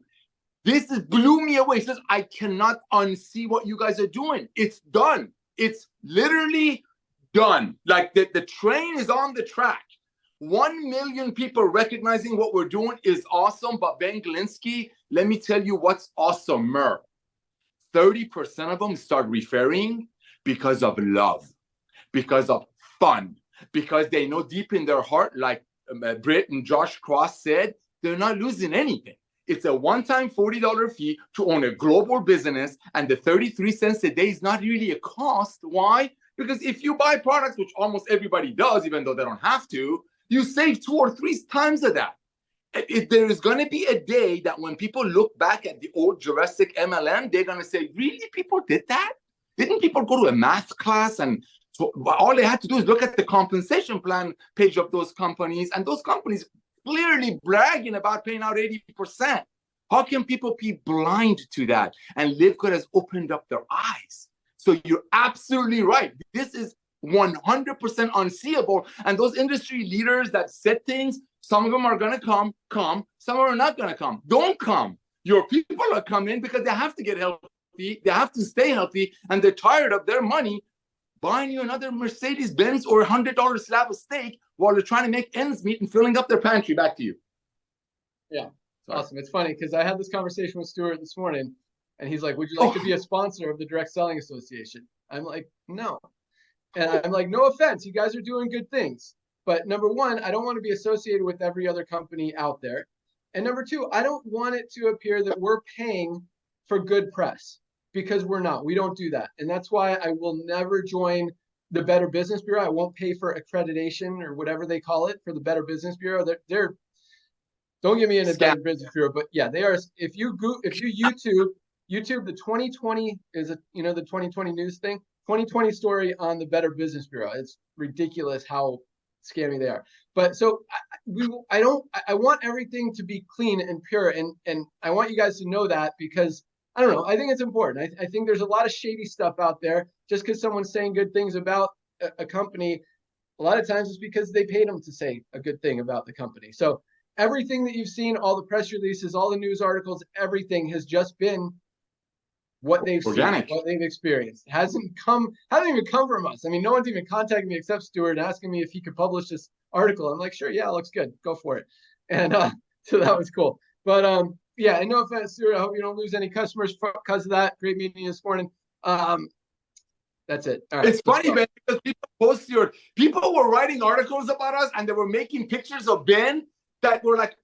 This blew me away. He says, I cannot unsee what you guys are doing. It's done. It's literally done. Like the train is on the track. 1 million people recognizing what we're doing is awesome. But Ben Glinsky, let me tell you what's awesomer. 30% of them start referring because of love, because of fun, because they know deep in their heart, like Britt and Josh Cross said, they're not losing anything. It's a one-time $40 fee to own a global business, and the 33 cents a day is not really a cost. Why? Because if you buy products, which almost everybody does, even though they don't have to, you save 2 or 3 times of that. There is going to be a day that when people look back at the old Jurassic MLM, they're going to say, really, people did that? Didn't people go to a math class? And so all they had to do is look at the compensation plan page of those companies, and those companies clearly bragging about paying out 80%. How can people be blind to that? And LiveGood has opened up their eyes. So you're absolutely right. This is 100% unseeable. And those industry leaders that said things, some of them are going to come. Some are not going to come. Don't come. Your people are coming because they have to get healthy. They have to stay healthy. And they're tired of their money buying you another Mercedes-Benz or $100 slab of steak while they're trying to make ends meet and filling up their pantry. Back to you. Yeah, it's awesome. It's funny because I had this conversation with Stuart this morning, and he's like, would you like to be a sponsor of the Direct Selling Association? I'm like, no. And I'm like, no offense, you guys are doing good things. But number one, I don't want to be associated with every other company out there. And number two, I don't want it to appear that we're paying for good press, because we're not. We don't do that. And that's why I will never join the Better Business Bureau. I won't pay for accreditation or whatever they call it for the Better Business Bureau. They're don't get me in a Better Business Bureau, but yeah, they are. If you YouTube the 2020 is the 2020 news thing, 2020 story on the Better Business Bureau. It's ridiculous how scammy they are. But so I want everything to be clean and pure, and I want you guys to know that, because I don't know, I think it's important. I think there's a lot of shady stuff out there. Just because someone's saying good things about a company, a lot of times it's because they paid them to say a good thing about the company. So everything that you've seen, all the press releases, all the news articles, everything has just been what they've organic. seen, what they've experienced. It hasn't even come from us. I mean, no one's even contacted me except Stuart asking me if he could publish this article. I'm like, sure, yeah, it looks good. Go for it. And so that was cool. But yeah, and no offense, Stuart, I hope you don't lose any customers because of that. Great meeting you this morning. That's it. All right, it's funny, Ben, because people were writing articles about us, and they were making pictures of Ben that were like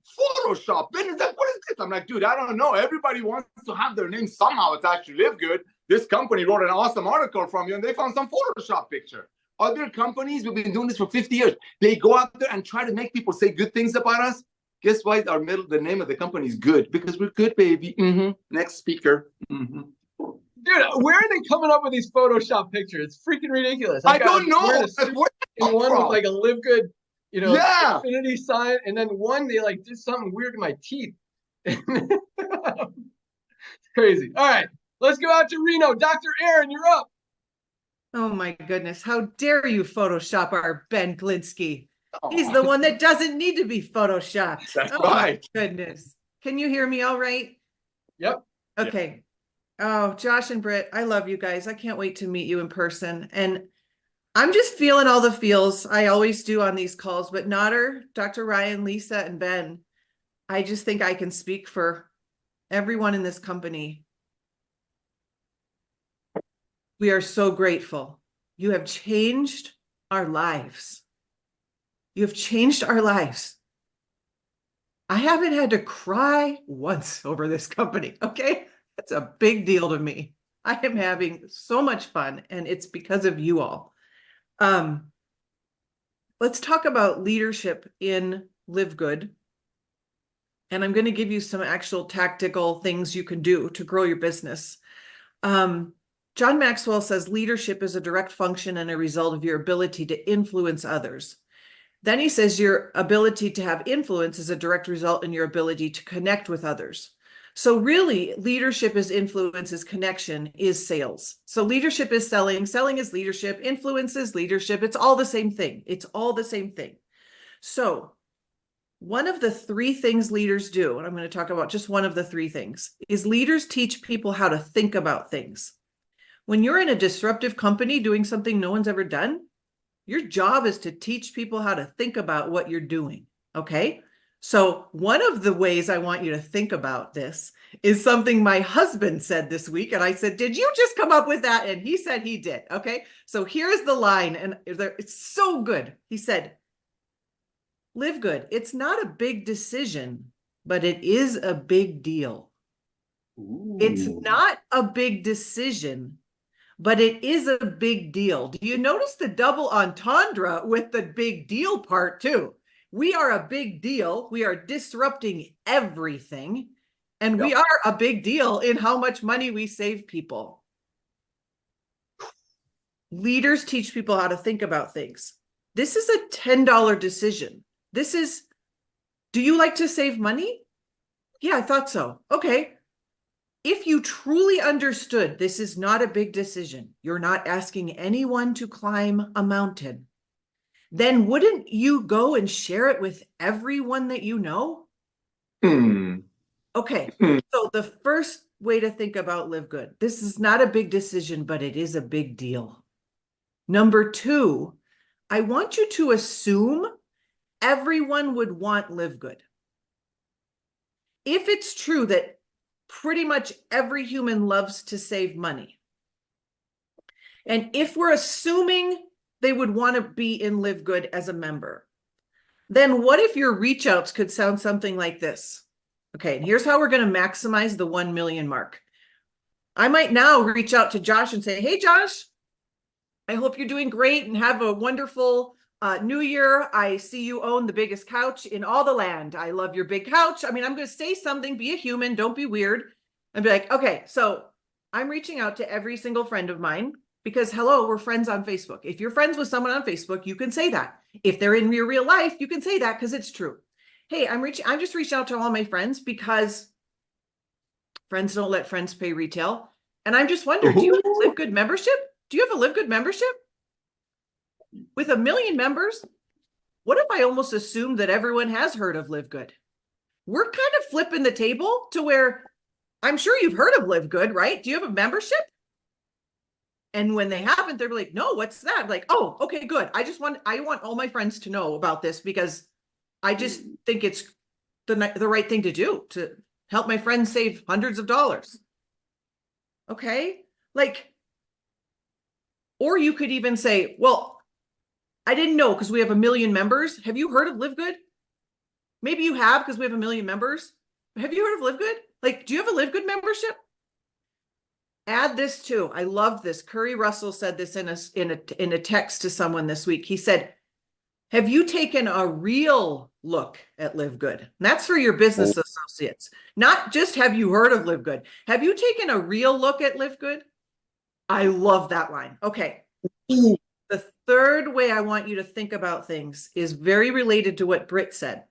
Photoshop. Ben is like, what is this? I'm like, dude, I don't know. Everybody wants to have their name somehow. It's actually LiveGood. This company wrote an awesome article from you, and they found some Photoshop picture. Other companies, we've been doing this for 50 years. They go out there and try to make people say good things about us. Guess why the name of the company is Good? Because we're good, baby. Next speaker. Dude, where are they coming up with these Photoshop pictures? It's freaking ridiculous. I don't know. And one with like a LiveGood, yeah, infinity sign, and then one they like did something weird to my teeth. Crazy. All right, let's go out to Reno. Dr. Aaron, you're up. Oh my goodness, how dare you Photoshop our Ben Glinsky? He's the one that doesn't need to be Photoshopped. That's oh right. My goodness. Can you hear me all right? Yep. Okay. Oh, Josh and Britt, I love you guys. I can't wait to meet you in person. And I'm just feeling all the feels. I always do on these calls, but Nauder, Dr. Ryan, Lisa, and Ben, I just think I can speak for everyone in this company. We are so grateful. You have changed our lives. You have changed our lives. I haven't had to cry once over this company, okay? That's a big deal to me. I am having so much fun, and it's because of you all. Let's talk about leadership in Live Good. And I'm going to give you some actual tactical things you can do to grow your business. John Maxwell says leadership is a direct function and a result of your ability to influence others. Then he says your ability to have influence is a direct result in your ability to connect with others. So really, leadership is influence, is connection, is sales. So leadership is selling, selling is leadership, influence is leadership. It's all the same thing. It's all the same thing. So one of the three things leaders do, and I'm going to talk about just one of the three things, is leaders teach people how to think about things. When you're in a disruptive company doing something no one's ever done, your job is to teach people how to think about what you're doing, okay? So one of the ways I want you to think about this is something my husband said this week. And I said, did you just come up with that? And he said he did, okay? So here's the line, and it's so good. He said, Live Good, it's not a big decision, but it is a big deal. Ooh. It's not a big decision, but it is a big deal. Do you notice the double entendre with the big deal part too? We are a big deal. We are disrupting everything. And we are a big deal in how much money we save people. Leaders teach people how to think about things. This is a $10 decision. This is, do you like to save money? Yeah, I thought so. Okay. If you truly understood this is not a big decision, you're not asking anyone to climb a mountain, then wouldn't you go and share it with everyone that you know? Okay, so the first way to think about Live Good, this is not a big decision, but it is a big deal. Number two, I want you to assume everyone would want Live Good. If it's true that pretty much every human loves to save money, and if we're assuming they would want to be in Live Good as a member, then what if your reach outs could sound something like this? Okay, and here's how we're going to maximize the 1 million mark. I might now reach out to Josh and say, hey, Josh, I hope you're doing great and have a wonderful new year. I see you own the biggest couch in all the land. I love your big couch. I mean, I'm going to say something, be a human, don't be weird. And be like, okay, so I'm reaching out to every single friend of mine because, hello, we're friends on Facebook. If you're friends with someone on Facebook, you can say that. If they're in your real life, you can say that because it's true. Hey, I'm just reaching out to all my friends because friends don't let friends pay retail. And I'm just wondering, do you have a Live Good membership? Do you have a Live Good membership? With 1 million members, what if I almost assumed that everyone has heard of Live Good? We're kind of flipping the table to where I'm sure you've heard of Live Good, right? Do you have a membership? And when they haven't, they're like, no, what's that? I'm like, oh, okay, good. I want all my friends to know about this because I just think it's the right thing to do to help my friends save hundreds of dollars. Okay. Like, or you could even say, well, I didn't know because we have 1 million members. Have you heard of Live Good? Maybe you have because we have 1 million members. Have you heard of Live Good? Like, do you have a Live Good membership? Add this too. I love this. Curry Russell said this in a text to someone this week. He said, have you taken a real look at Live Good? And that's for your business associates. Not just have you heard of Live Good. Have you taken a real look at Live Good? I love that line. Okay. The third way I want you to think about things is very related to what Britt said.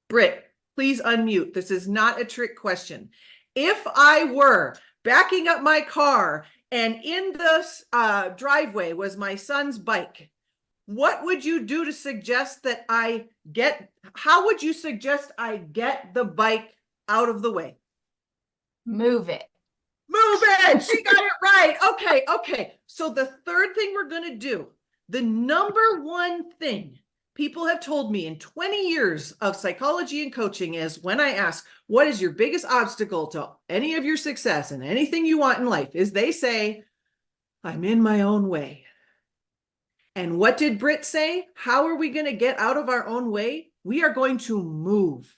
Britt, please unmute. This is not a trick question. If I were backing up my car and in the driveway was my son's bike, what would you do to suggest that how would you suggest I get the bike out of the way? Move it. Move it. She got it right. Okay. So the third thing we're going to do, the number one thing people have told me in 20 years of psychology and coaching is when I ask, what is your biggest obstacle to any of your success and anything you want in life, is they say, I'm in my own way. And what did Britt say? How are we going to get out of our own way? We are going to move.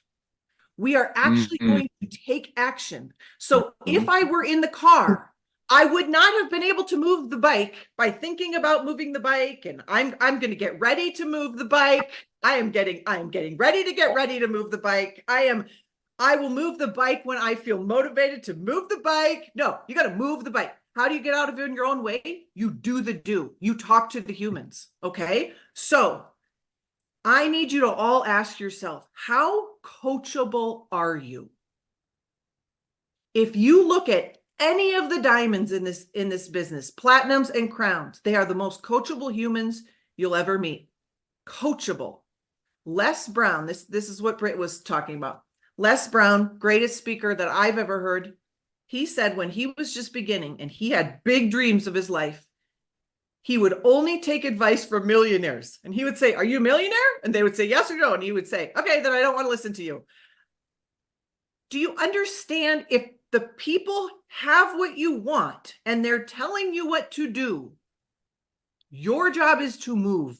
We are actually going to take action. So if I were in the car, I would not have been able to move the bike by thinking about moving the bike, and I'm going to get ready to move the bike. I am getting ready to get ready to move the bike. I will move the bike when I feel motivated to move the bike. No, you got to move the bike. How do you get out of it in your own way? You do the do. You talk to the humans. Okay. So I need you to all ask yourself, how coachable are you? If you look at any of the diamonds in this business, platinums and crowns, they are the most coachable humans you'll ever meet. Coachable. Les Brown, this is what Britt was talking about. Les Brown, greatest speaker that I've ever heard. He said when he was just beginning and he had big dreams of his life, he would only take advice from millionaires. And he would say, "Are you a millionaire?" And they would say yes or no. And he would say, "Okay, then I don't want to listen to you." Do you understand, if the people have what you want and they're telling you what to do, your job is to move.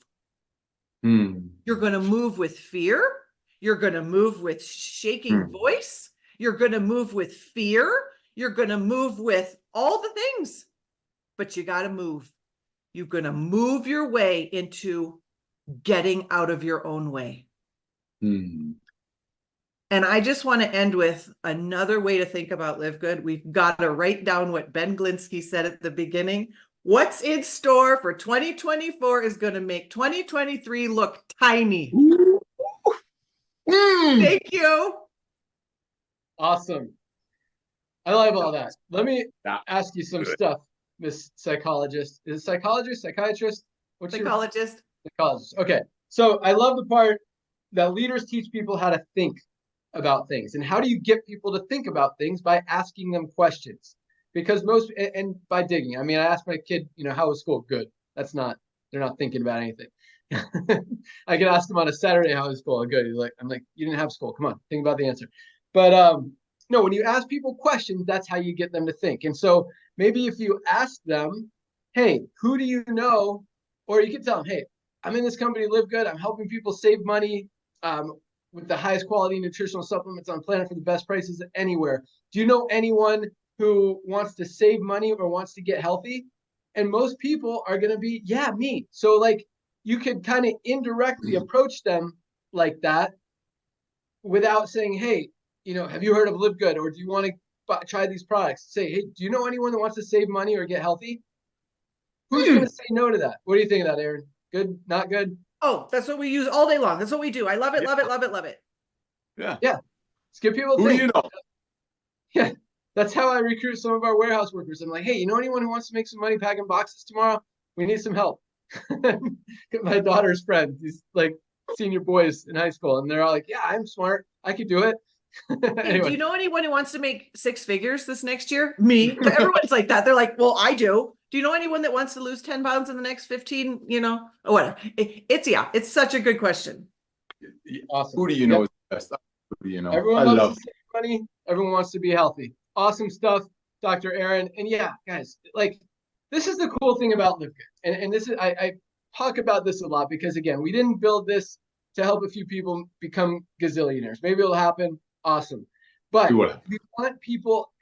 You're going to move with fear. You're going to move with shaking voice. You're going to move with fear. You're going to move with all the things, but you got to move. You're going to move your way into getting out of your own way. And I just want to end with another way to think about Live Good. We've got to write down what Ben Glinsky said at the beginning. What's in store for 2024 is going to make 2023 look tiny. Thank you. Awesome. I love all that. Let me ask you some stuff, Miss Psychologist. Is it psychologist, psychiatrist? What's Psychologist. Psychologist. Okay. So I love the part that leaders teach people how to think about things. And how do you get people to think about things? By asking them questions. Because and by digging. I mean, I asked my kid, how was school? Good. They're not thinking about anything. I could ask him on a Saturday, how was school? Good. I'm like, you didn't have school. Come on, think about the answer. But no, when you ask people questions, that's how you get them to think. And so maybe if you ask them, hey, who do you know? Or you can tell them, hey, I'm in this company, Live Good. I'm helping people save money with the highest quality nutritional supplements on the planet for the best prices anywhere. Do you know anyone who wants to save money or wants to get healthy? And most people are going to be, yeah, me. So you could kind of indirectly approach them like that without saying, hey, have you heard of Live Good? Or do you want to try these products? Say, hey, do you know anyone that wants to save money or get healthy? Who's going to say no to that? What do you think of that, Aaron? Good, not good? Oh, that's what we use all day long. That's what we do. I love it, love it, love it, love it. Yeah. Let's get people to Who think. do you know? Yeah. That's how I recruit some of our warehouse workers. I'm like, hey, you know anyone who wants to make some money packing boxes tomorrow? We need some help. My daughter's friends, these senior boys in high school, and they're all like, yeah, I'm smart. I could do it. Hey, do you know anyone who wants to make 6 figures this next year? Me. Everyone's like that. They're like, well, I do. Do you know anyone that wants to lose 10 pounds in the next 15, or whatever? It's such a good question. Awesome. Who do you know is the best? Who do you know? Everyone loves to save money. Everyone wants to be healthy. Awesome stuff, Dr. Aaron. And yeah, guys, this is the cool thing about Live Good. And this is, I talk about this a lot because, again, we didn't build this to help a few people become gazillionaires. Maybe it'll happen. Awesome. But we want people,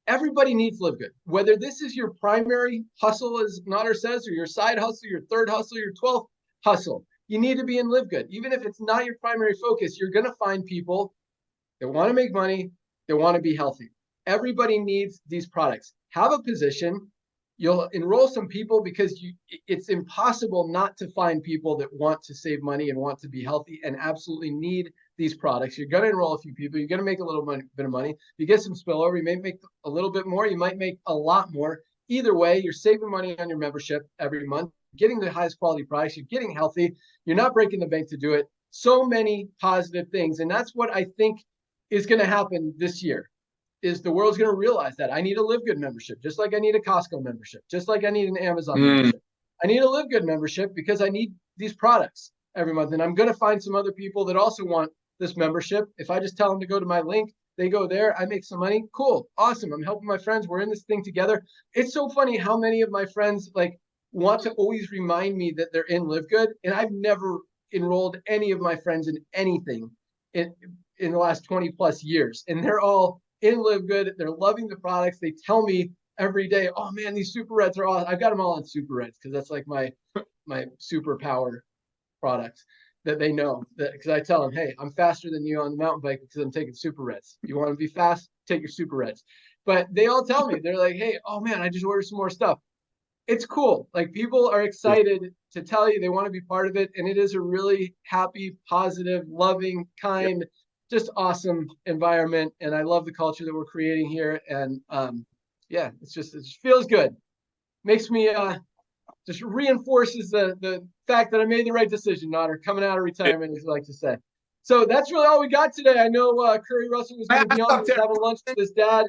everybody needs Live Good. Whether this is your primary hustle, as Nauder says, or your side hustle, your third hustle, your 12th hustle, you need to be in Live Good. Even if it's not your primary focus, you're going to find people that want to make money, that want to be healthy. Everybody needs these products. Have a position. You'll enroll some people because it's impossible not to find people that want to save money and want to be healthy and absolutely need these products. You're going to enroll a few people. You're going to make a little bit of money. You get some spillover. You may make a little bit more. You might make a lot more. Either way, you're saving money on your membership every month, getting the highest quality products. You're getting healthy. You're not breaking the bank to do it. So many positive things. And that's what I think is going to happen this year. Is the world's going to realize that I need a Live Good membership, just like I need a Costco membership, just like I need an Amazon membership. I need a Live Good membership because I need these products every month. And I'm going to find some other people that also want this membership. If I just tell them to go to my link, they go there, I make some money. Cool. Awesome. I'm helping my friends. We're in this thing together. It's so funny how many of my friends want to always remind me that they're in Live Good. And I've never enrolled any of my friends in anything in the last 20 plus years. And they're all in Live Good. They're loving the products. They tell me every day, oh man, these super reds are awesome. I've got them all on super reds because that's like my superpower products that they know, that because I tell them, hey, I'm faster than you on the mountain bike because I'm taking super reds. You want to be fast, take your super reds. But they all tell me, they're like, hey, oh man, I just ordered some more stuff. It's cool. Like, people are excited to tell you they want to be part of it. And it is a really happy, positive, loving, kind, just awesome environment. And I love the culture that we're creating here. And yeah, it just feels good. Makes me just reinforces the fact that I made the right decision, Nauder, coming out of retirement, as I like to say. So that's really all we got today. I know Curry Russell was going to be on, having lunch with his dad.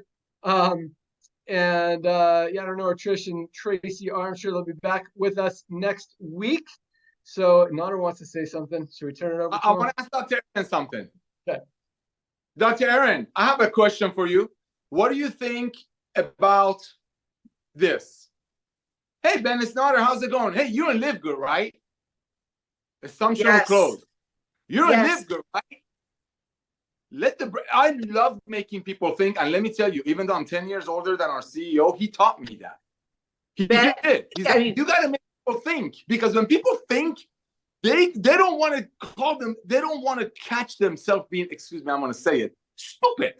And yeah, I don't know where Trish and Tracy are. I'm sure they'll be back with us next week. So Nauder wants to say something. Should we turn it over to him? I want to ask Dr. Aaron something. Okay. Dr. Aaron, I have a question for you. What do you think about this? Hey, Ben, it's Nauder. How's it going? Hey, you're in LIVEGOOD, right? Assumption closed. You're in LIVEGOOD, right? I love making people think, and let me tell you, even though I'm 10 years older than our CEO, he taught me that. He did. He's like, you got to make people think, because when people think, they don't want to call them, they don't want to catch themselves being, excuse me, I'm going to say it, stupid.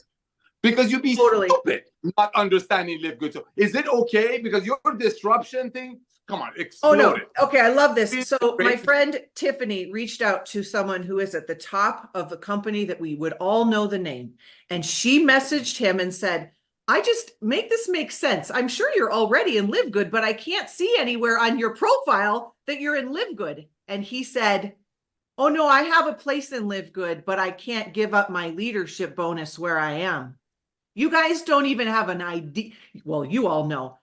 Because you'd be stupid not understanding LIVEGOOD. So is it okay? Because your disruption thing, come on, explode it. Okay, I love this. So my friend Tiffany reached out to someone who is at the top of the company that we would all know the name. And she messaged him and said, I just make this make sense. I'm sure you're already in LIVEGOOD, but I can't see anywhere on your profile that you're in LIVEGOOD. And he said, oh no, I have a place in LIVEGOOD, but I can't give up my leadership bonus where I am. You guys don't even have an idea. Well, you all know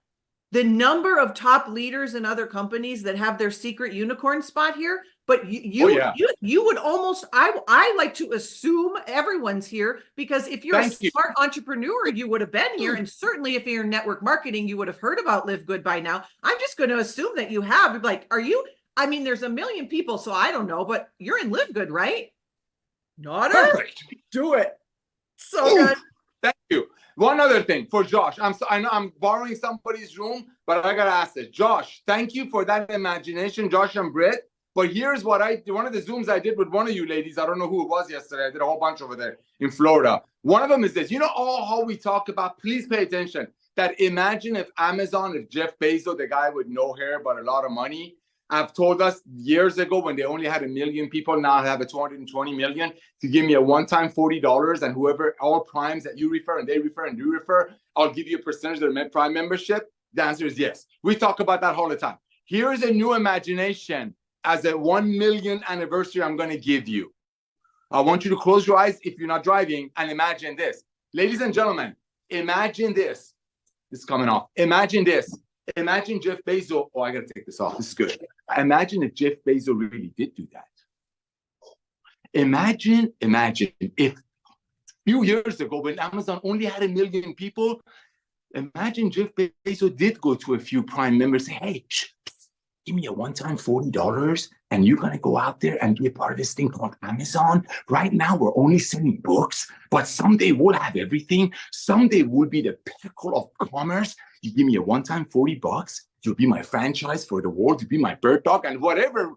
the number of top leaders in other companies that have their secret unicorn spot here. But you would almost, I like to assume everyone's here, because if you're a smart entrepreneur, you would have been here. And certainly if you're in network marketing, you would have heard about LIVEGOOD by now. I'm just going to assume that you have. Like, are you? I mean, there's a million people, so I don't know, but you're in LIVEGOOD, right? Nauder? Perfect. Do it. So good. Thank you. One other thing for Josh. I know I'm borrowing somebody's room, but I gotta ask this. Josh, thank you for that imagination, Josh and Britt. But here's what one of the Zooms I did with one of you ladies, I don't know who it was yesterday. I did a whole bunch over there in Florida. One of them is this. You know how we talk about, please pay attention, that imagine if Amazon, if Jeff Bezos, the guy with no hair but a lot of money, have told us years ago when they only had 1 million people, now have a 220 million, to give me a one-time $40, and whoever, all primes that you refer and they refer and you refer, I'll give you a percentage of their prime membership. The answer is yes. We talk about that all the time. Here is a new imagination as a 1 million anniversary I'm going to give you. I want you to close your eyes if you're not driving and imagine this. Ladies and gentlemen, imagine this. This is coming off. Imagine this. Imagine Jeff Bezos. Oh, I got to take this off. This is good. Imagine if Jeff Bezos really did do that. Imagine if a few years ago, when Amazon only had 1 million people, imagine Jeff Bezos did go to a few prime members and say, hey, give me a one-time $40 and you're going to go out there and be a part of this thing called Amazon. Right now, we're only selling books, but someday we'll have everything. Someday we'll be the pinnacle of commerce. You give me a one-time $40, you'll be my franchise for the world, you'll be my bird dog, and whatever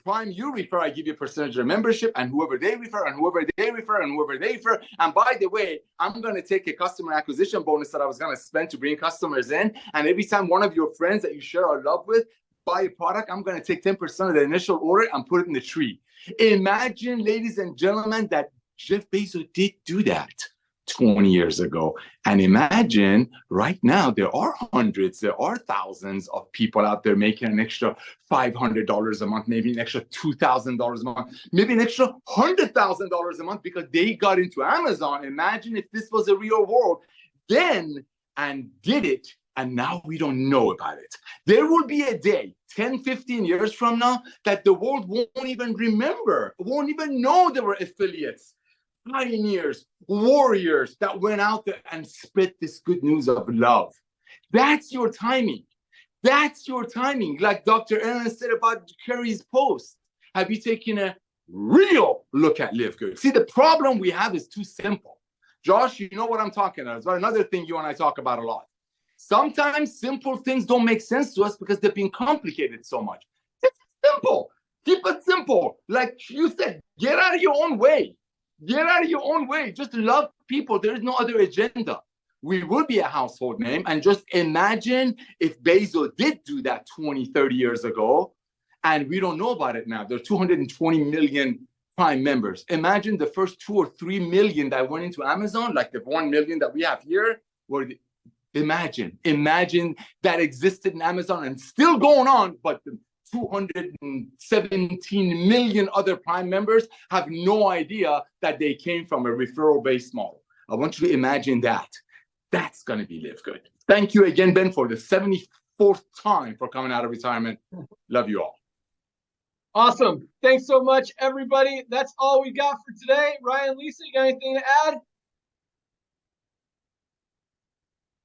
prime you refer, I give you a percentage of membership, and whoever they refer, and whoever they refer, and whoever they refer. And by the way, I'm going to take a customer acquisition bonus that I was going to spend to bring customers in, and every time one of your friends that you share a love with buy a product, I'm going to take 10% of the initial order and put it in the tree. Imagine, ladies and gentlemen, that Jeff Bezos did do that 20 years ago. And imagine right now, there are hundreds, there are thousands of people out there making an extra $500 a month, maybe an extra $2,000 a month, maybe an extra $100,000 a month because they got into Amazon. Imagine if this was a real world then and did it, and now we don't know about it. There will be a day, 10, 15 years from now, that the world won't even remember, won't even know there were affiliates, pioneers, warriors that went out there and spread this good news of love. That's your timing. That's your timing. Like Dr. Aaron said about Cory's post. Have you taken a real look at LIVEGOOD? See, the problem we have is too simple. Josh, you know what I'm talking about. It's about another thing you and I talk about a lot. Sometimes simple things don't make sense to us because they've been complicated so much. It's simple. Keep it simple. Like you said, get out of your own way. Get out of your own way. Just love people. There is no other agenda. We would be a household name. And just imagine if Bezos did do that 20, 30 years ago, and we don't know about it now. There are 220 million Prime members. Imagine the first 2 or 3 million that went into Amazon, like the 1 million that we have here. Imagine that existed in Amazon and still going on, but the 217 million other Prime members have no idea that they came from a referral-based model. I want you to imagine that. That's going to be Live Good. Thank you again, Ben, for the 74th time for coming out of retirement. Love you all. Awesome. Thanks so much, everybody. That's all we got for today. Ryan, Lisa, you got anything to add?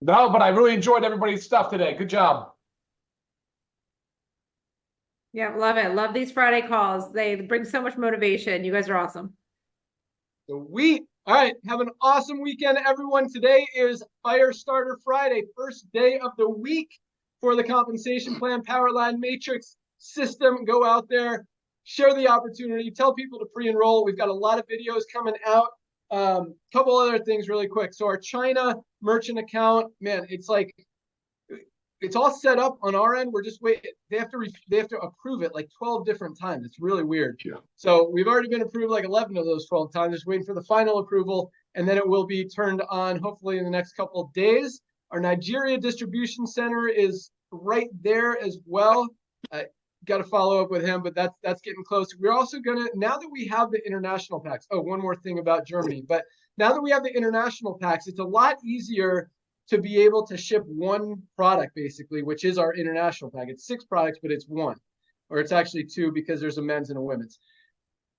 No, but I really enjoyed everybody's stuff today. Good job. Yeah, love it. Love these Friday calls. They bring so much motivation. You guys are awesome. Sweet. All right. Have an awesome weekend, everyone. Today is Firestarter Friday, first day of the week for the compensation plan Powerline Matrix system. Go out there, share the opportunity, tell people to pre-enroll. We've got a lot of videos coming out. Couple other things really quick. So our China merchant account, man, it's like, it's all set up on our end. We're just waiting. They have to approve it like 12 different times. It's really weird. Yeah. So we've already been approved like 11 of those 12 times. Just waiting for the final approval, and then it will be turned on hopefully in the next couple of days. Our Nigeria distribution center is right there as well. Got to follow up with him, but that's getting close. We're also gonna, now that we have the international packs. Oh, one more thing about Germany. But now that we have the international packs, it's a lot easier to be able to ship one product, basically, which is our international pack. It's 6 products, but it's 1, or it's actually 2 because there's a men's and a women's.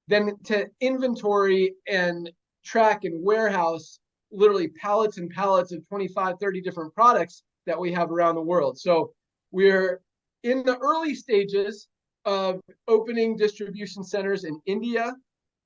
Then to inventory and track and warehouse literally pallets and pallets of 25, 30 different products that we have around the world. So we're in the early stages of opening distribution centers in India,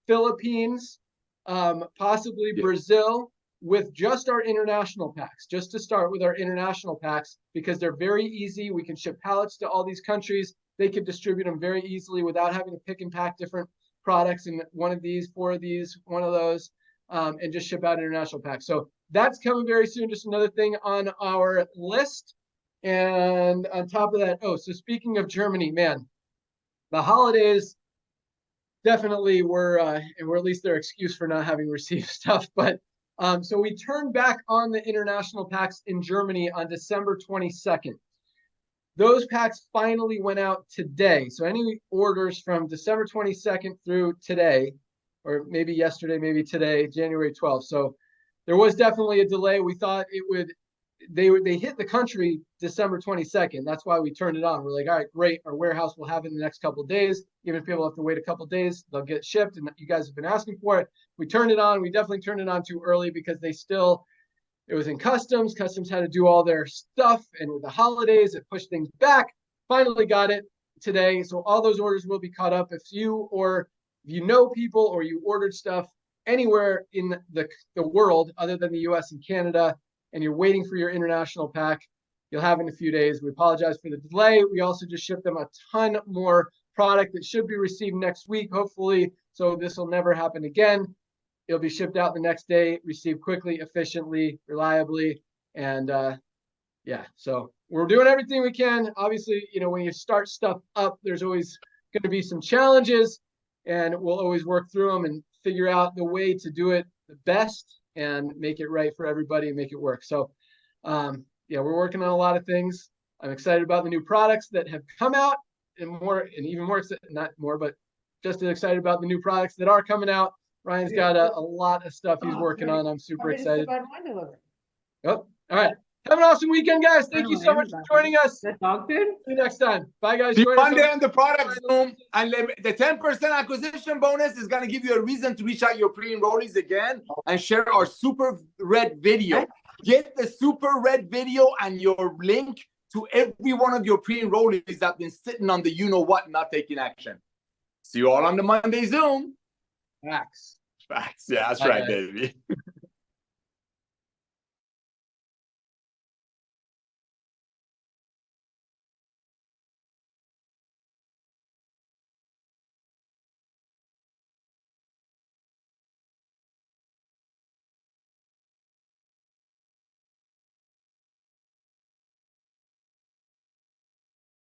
Philippines, possibly Brazil, with just our international packs, just to start with our international packs, because they're very easy. We can ship pallets to all these countries. They can distribute them very easily without having to pick and pack different products in one of these, 4 of these, 1 of those, and just ship out international packs. So that's coming very soon. Just another thing on our list. And on top of that, oh, so speaking of Germany, man, the holidays definitely were, and we're at least their excuse for not having received stuff. But so we turned back on the international packs in Germany on December 22nd. Those packs finally went out today. So any orders from December 22nd through today, or maybe yesterday, maybe today, January 12th. So there was definitely a delay. We thought it would, they hit the country December 22nd. That's why we turned it on. We're like, all right, great. Our warehouse will have it in the next couple of days. Even if people have to wait a couple of days, they'll get shipped. And you guys have been asking for it. We turned it on. We definitely turned it on too early because it was in customs. Customs had to do all their stuff. And with the holidays, it pushed things back. Finally got it today. So all those orders will be caught up. If you know people or you ordered stuff anywhere in the world other than the US and Canada, and you're waiting for your international pack, you'll have it in a few days. We apologize for the delay. We also just shipped them a ton more product that should be received next week, hopefully. So this will never happen again. It'll be shipped out the next day, received quickly, efficiently, reliably. And yeah, so we're doing everything we can. Obviously, when you start stuff up, there's always going to be some challenges, and we'll always work through them and figure out the way to do it the best and make it right for everybody and make it work. So yeah, we're working on a lot of things. I'm excited about the new products that have come out, and even more, not more, but just as excited about the new products that are coming out. Ryan's got a lot of stuff he's working on. I'm super excited. Oh, all right. Have an awesome weekend, guys. Thank you so much for joining us. See you next time. Bye, guys. See you Monday on the product Zoom. And the 10% acquisition bonus is going to give you a reason to reach out your pre-enrollees again and share our super red video. Get the super red video and your link to every one of your pre-enrollees that have been sitting on the you-know-what, not taking action. See you all on the Monday Zoom. Facts. Yeah, that's right, baby.